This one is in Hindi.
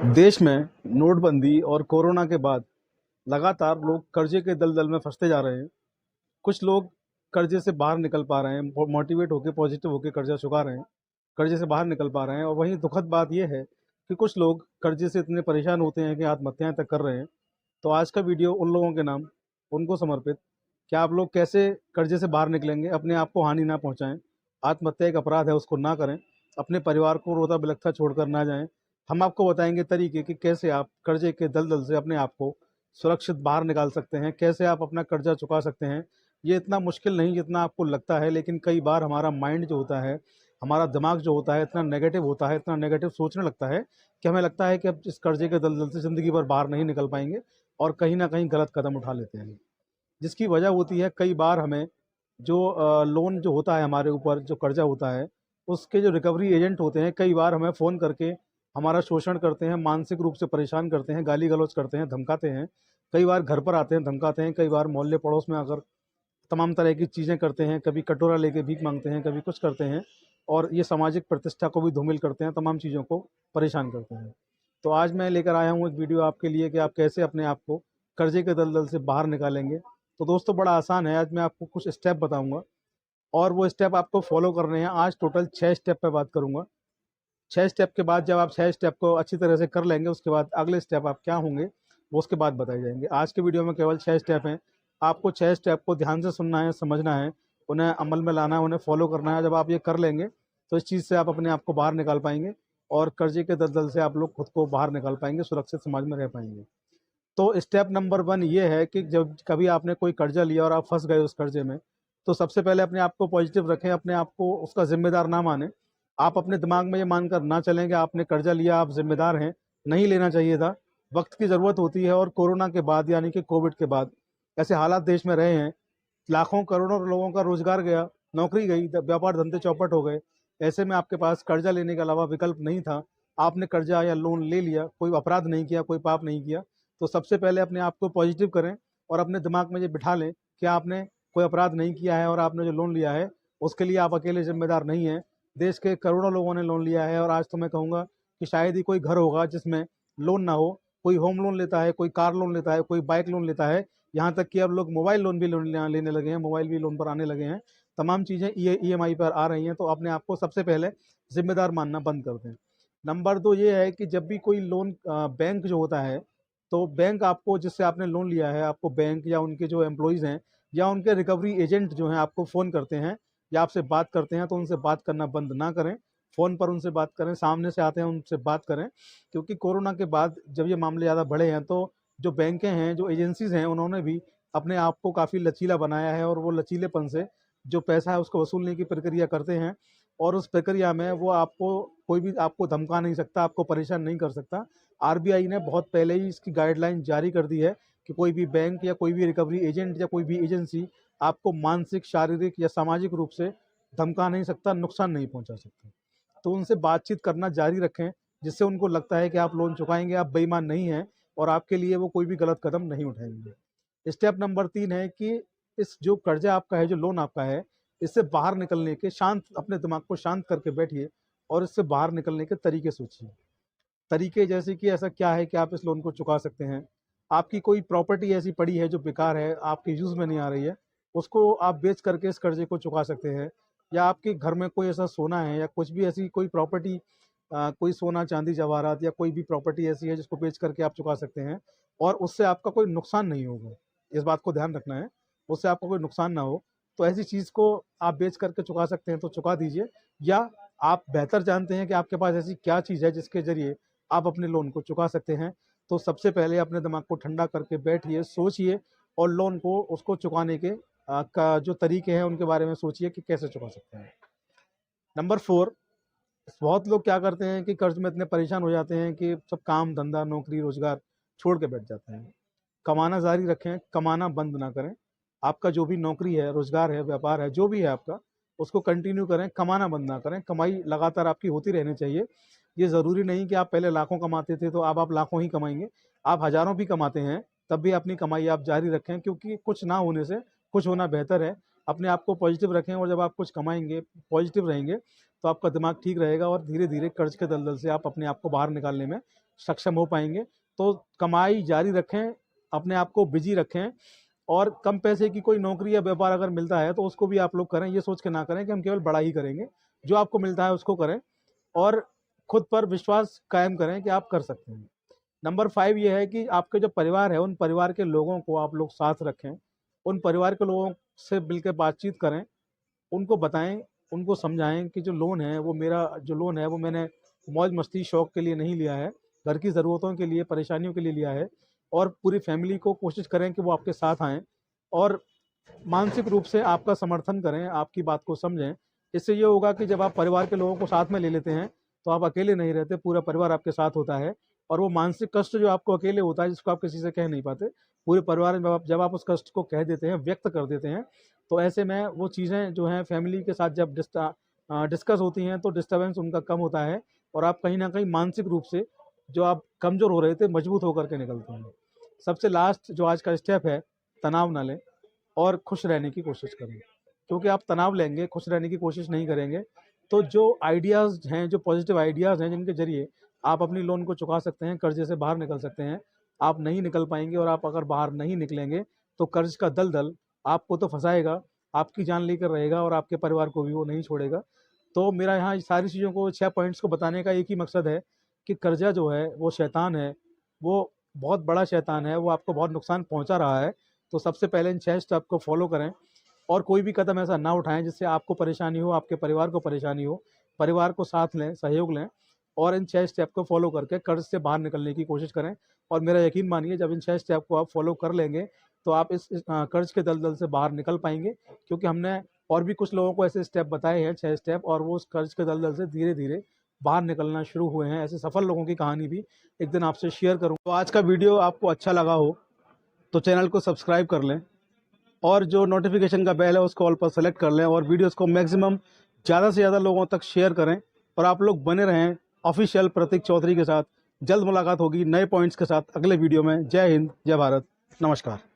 देश में नोटबंदी और कोरोना के बाद लगातार लोग कर्जे के दलदल में फंसते जा रहे हैं। कुछ लोग कर्जे से बाहर निकल पा रहे हैं, मोटिवेट होकर पॉजिटिव होकर कर्जा चुका रहे हैं, कर्जे से बाहर निकल पा रहे हैं। और वहीं दुखद बात यह है कि कुछ लोग कर्जे से इतने परेशान होते हैं कि आत्महत्याएं तक कर रहे हैं। तो आज का वीडियो उन लोगों के नाम, उनको समर्पित कि आप लोग कैसे कर्जे से बाहर निकलेंगे, अपने आप को हानि ना पहुंचाएं। आत्महत्या एक अपराध है, उसको ना करें। अपने परिवार को रोता बिलखता छोड़कर ना जाएं। हम आपको बताएंगे तरीके कि कैसे आप कर्जे के दलदल से अपने आप को सुरक्षित बाहर निकाल सकते हैं, कैसे आप अपना कर्जा चुका सकते हैं। ये इतना मुश्किल नहीं जितना आपको लगता है, लेकिन कई बार हमारा माइंड जो होता है, हमारा दिमाग जो होता है, इतना नेगेटिव होता है, इतना नेगेटिव सोचने लगता है कि हमें लगता है कि अब इस कर्जे के दलदल से ज़िंदगी भर बाहर नहीं निकल पाएंगे और कहीं ना कहीं गलत कदम उठा लेते हैं। जिसकी वजह होती है कई बार हमें जो लोन जो होता है हमारे ऊपर, जो कर्जा होता है, उसके जो रिकवरी एजेंट होते हैं कई बार हमें फ़ोन करके हमारा शोषण करते हैं, मानसिक रूप से परेशान करते हैं, गाली गलौज करते हैं, धमकाते हैं। कई बार घर पर आते हैं, धमकाते हैं। कई बार मोहल्ले पड़ोस में आकर तमाम तरह की चीज़ें करते हैं, कभी कटोरा लेके भीख मांगते हैं, कभी कुछ करते हैं। और ये सामाजिक प्रतिष्ठा को भी धूमिल करते हैं, तमाम चीज़ों को परेशान करते हैं। तो आज मैं लेकर आया हूँ एक वीडियो आपके लिए कि आप कैसे अपने आप को कर्जे के दलदल से बाहर निकालेंगे। तो दोस्तों, बड़ा आसान है। आज मैं आपको कुछ स्टेप बताऊंगा और वो स्टेप आपको फॉलो करने हैं। आज टोटल 6 स्टेप पे बात करूंगा। 6 स्टेप के बाद जब आप 6 स्टेप को अच्छी तरह से कर लेंगे, उसके बाद अगले स्टेप आप क्या होंगे वो उसके बाद बताए जाएंगे। आज के वीडियो में केवल 6 स्टेप हैं। आपको 6 स्टेप को ध्यान से सुनना है, समझना है, उन्हें अमल में लाना है, उन्हें फॉलो करना है। जब आप ये कर लेंगे तो इस चीज़ से आप अपने आप को बाहर निकाल पाएंगे और कर्जे के दलदल से आप लोग खुद को बाहर निकाल पाएंगे, सुरक्षित समाज में रह पाएंगे। तो स्टेप नंबर 1 ये है कि जब कभी आपने कोई कर्जा लिया और आप फंस गए उस कर्जे में, तो सबसे पहले अपने आप को पॉजिटिव रखें, अपने आप को उसका जिम्मेदार ना माने। आप अपने दिमाग में ये मानकर ना चलें कि आपने कर्जा लिया, आप जिम्मेदार हैं, नहीं लेना चाहिए था। वक्त की ज़रूरत होती है और कोरोना के बाद यानी कि कोविड के बाद ऐसे हालात देश में रहे हैं, लाखों करोड़ों लोगों का रोजगार गया, नौकरी गई, व्यापार धंधे चौपट हो गए। ऐसे में आपके पास कर्जा लेने के अलावा विकल्प नहीं था। आपने कर्जा या लोन ले लिया, कोई अपराध नहीं किया, कोई पाप नहीं किया। तो सबसे पहले अपने आप को पॉजिटिव करें और अपने दिमाग में ये बिठा लें कि आपने कोई अपराध नहीं किया है और आपने जो लोन लिया है उसके लिए आप अकेले जिम्मेदार नहीं हैं। देश के करोड़ों लोगों ने लोन लिया है और आज तो मैं कहूँगा कि शायद ही कोई घर होगा जिसमें लोन ना हो। कोई होम लोन लेता है, कोई कार लोन लेता है, कोई बाइक लोन लेता है, यहाँ तक कि अब लोग मोबाइल लोन भी लेने लगे हैं, मोबाइल भी लोन पर आने लगे हैं। तमाम चीज़ें ईएमआई पर आ रही हैं। तो अपने आप को सबसे पहले जिम्मेदार मानना बंद कर दें। नंबर 2 ये है कि जब भी कोई लोन बैंक जो होता है, तो बैंक आपको, जिससे आपने लोन लिया है, आपको बैंक या उनके जो एम्प्लॉइज़ हैं या उनके रिकवरी एजेंट जो हैं आपको फ़ोन करते हैं या आपसे बात करते हैं, तो उनसे बात करना बंद ना करें। फ़ोन पर उनसे बात करें, सामने से आते हैं उनसे बात करें। क्योंकि कोरोना के बाद जब ये मामले ज़्यादा बढ़े हैं तो जो बैंकें हैं, जो एजेंसीज़ हैं, उन्होंने भी अपने आप को काफ़ी लचीला बनाया है और वो लचीलेपन से जो पैसा है उसको वसूलने की प्रक्रिया करते हैं। और उस प्रक्रिया में वो आपको, कोई भी आपको धमका नहीं सकता, आपको परेशान नहीं कर सकता। आरबीआई ने बहुत पहले ही इसकी गाइडलाइन जारी कर दी है कि कोई भी बैंक या कोई भी रिकवरी एजेंट या कोई भी एजेंसी आपको मानसिक, शारीरिक या सामाजिक रूप से धमका नहीं सकता, नुकसान नहीं पहुंचा सकता। तो उनसे बातचीत करना जारी रखें, जिससे उनको लगता है कि आप लोन चुकाएंगे, आप बेईमान नहीं हैं और आपके लिए वो कोई भी गलत कदम नहीं उठाएंगे। स्टेप नंबर 3 है कि इस जो कर्जा आपका है, जो लोन आपका है, इससे बाहर निकलने के, शांत अपने दिमाग को शांत करके बैठिए और इससे बाहर निकलने के तरीके सोचिए। तरीके जैसे कि ऐसा क्या है कि आप इस लोन को चुका सकते हैं। आपकी कोई प्रॉपर्टी ऐसी पड़ी है जो बेकार है, आपके यूज़ में नहीं आ रही है, उसको आप बेच करके इस कर्जे को चुका सकते हैं। या आपके घर में कोई ऐसा सोना है या कुछ भी ऐसी कोई प्रॉपर्टी, कोई सोना चांदी जवाहरात या कोई भी प्रॉपर्टी ऐसी है जिसको बेच करके आप चुका सकते हैं और उससे आपका कोई नुकसान नहीं होगा। इस बात को ध्यान रखना है, उससे आपको कोई नुकसान ना हो। तो ऐसी चीज़ को आप बेच करके चुका सकते हैं तो चुका दीजिए। या आप बेहतर जानते हैं कि आपके पास ऐसी क्या चीज़ है जिसके ज़रिए आप अपने लोन को चुका सकते हैं। तो सबसे पहले अपने दिमाग को ठंडा करके बैठिए, सोचिए और लोन को, उसको चुकाने के का जो तरीके हैं उनके बारे में सोचिए कि कैसे चुका सकते हैं। नंबर 4, बहुत लोग क्या करते हैं कि कर्ज में इतने परेशान हो जाते हैं कि सब काम धंधा, नौकरी, रोजगार छोड़ के बैठ जाते हैं। कमाना जारी रखें, कमाना बंद ना करें। आपका जो भी नौकरी है, रोजगार है, व्यापार है, जो भी है आपका, उसको कंटिन्यू करें, कमाना बंद ना करें। कमाई लगातार आपकी होती रहनी चाहिए। ये ज़रूरी नहीं कि आप पहले लाखों कमाते थे तो अब आप लाखों ही कमाएंगे। आप हज़ारों भी कमाते हैं तब भी अपनी कमाई आप जारी रखें, क्योंकि कुछ ना होने से कुछ होना बेहतर है। अपने आप को पॉजिटिव रखें और जब आप कुछ कमाएंगे, पॉजिटिव रहेंगे, तो आपका दिमाग ठीक रहेगा और धीरे धीरे कर्ज के दलदल से आप अपने आप को बाहर निकालने में सक्षम हो पाएंगे। तो कमाई जारी रखें, अपने आप को बिजी रखें, और कम पैसे की कोई नौकरी या व्यापार अगर मिलता है तो उसको भी आप लोग करें। ये सोच के ना करें कि हम केवल बड़ा ही करेंगे, जो आपको मिलता है उसको करें और खुद पर विश्वास कायम करें कि आप कर सकते हैं। नंबर 5 ये है कि आपके जो परिवार है, उन परिवार के लोगों को आप लोग साथ रखें, उन परिवार के लोगों से मिलकर बातचीत करें, उनको बताएं, उनको समझाएं कि जो लोन है वो मेरा जो लोन है वो मैंने मौज मस्ती शौक के लिए नहीं लिया है, घर की ज़रूरतों के लिए, परेशानियों के लिए लिया है। और पूरी फैमिली को कोशिश करें कि वो आपके साथ आएँ और मानसिक रूप से आपका समर्थन करें, आपकी बात को समझें। इससे ये होगा कि जब आप परिवार के लोगों को साथ में ले लेते हैं तो आप अकेले नहीं रहते, पूरा परिवार आपके साथ होता है। और वो मानसिक कष्ट जो आपको अकेले होता है, जिसको आप किसी से कह नहीं पाते, पूरे परिवार में जब आप उस कष्ट को कह देते हैं, व्यक्त कर देते हैं, तो ऐसे में वो चीज़ें जो हैं फैमिली के साथ जब डिस्कस होती हैं तो डिस्टर्बेंस उनका कम होता है और आप कहीं ना कहीं मानसिक रूप से जो आप कमज़ोर हो रहे थे, मजबूत होकर के निकलते हैं। सबसे लास्ट जो आज का स्टेप है, तनाव ना लें और खुश रहने की कोशिश करें, क्योंकि आप तनाव लेंगे, खुश रहने की कोशिश नहीं करेंगे, तो जो आइडियाज़ हैं, जो पॉजिटिव आइडियाज़ हैं जिनके ज़रिए आप अपनी लोन को चुका सकते हैं, कर्जे से बाहर निकल सकते हैं, आप नहीं निकल पाएंगे। और आप अगर बाहर नहीं निकलेंगे तो कर्ज का दलदल आपको तो फंसाएगा, आपकी जान लेकर रहेगा और आपके परिवार को भी वो नहीं छोड़ेगा। तो मेरा यहाँ सारी चीज़ों को, 6 पॉइंट्स को बताने का एक ही मकसद है कि कर्जा जो है वो शैतान है, वो बहुत बड़ा शैतान है, वो आपको बहुत नुकसान पहुँचा रहा है। तो सबसे पहले इन 6 स्टेप को फॉलो करें और कोई भी कदम ऐसा ना उठाएं जिससे आपको परेशानी हो, आपके परिवार को परेशानी हो। परिवार को साथ लें, सहयोग लें और इन 6 स्टेप को फॉलो करके कर्ज से बाहर निकलने की कोशिश करें। और मेरा यकीन मानिए, जब इन 6 स्टेप को आप फॉलो कर लेंगे तो आप इस कर्ज के दलदल से बाहर निकल पाएंगे, क्योंकि हमने और भी कुछ लोगों को ऐसे स्टेप बताए हैं, 6 स्टेप, और वो उस कर्ज के दलदल से धीरे धीरे बाहर निकलना शुरू हुए हैं। ऐसे सफल लोगों की कहानी भी एक दिन आपसे शेयर करूँ। तो आज का वीडियो आपको अच्छा लगा हो तो चैनल को सब्सक्राइब कर लें और जो नोटिफिकेशन का बेल है उसको ऑल पर सेलेक्ट कर लें और वीडियोस को मैक्सिमम ज़्यादा से ज़्यादा लोगों तक शेयर करें। और आप लोग बने रहें ऑफिशियल प्रतीक चौधरी के साथ। जल्द मुलाकात होगी नए पॉइंट्स के साथ अगले वीडियो में। जय हिंद, जय भारत, नमस्कार।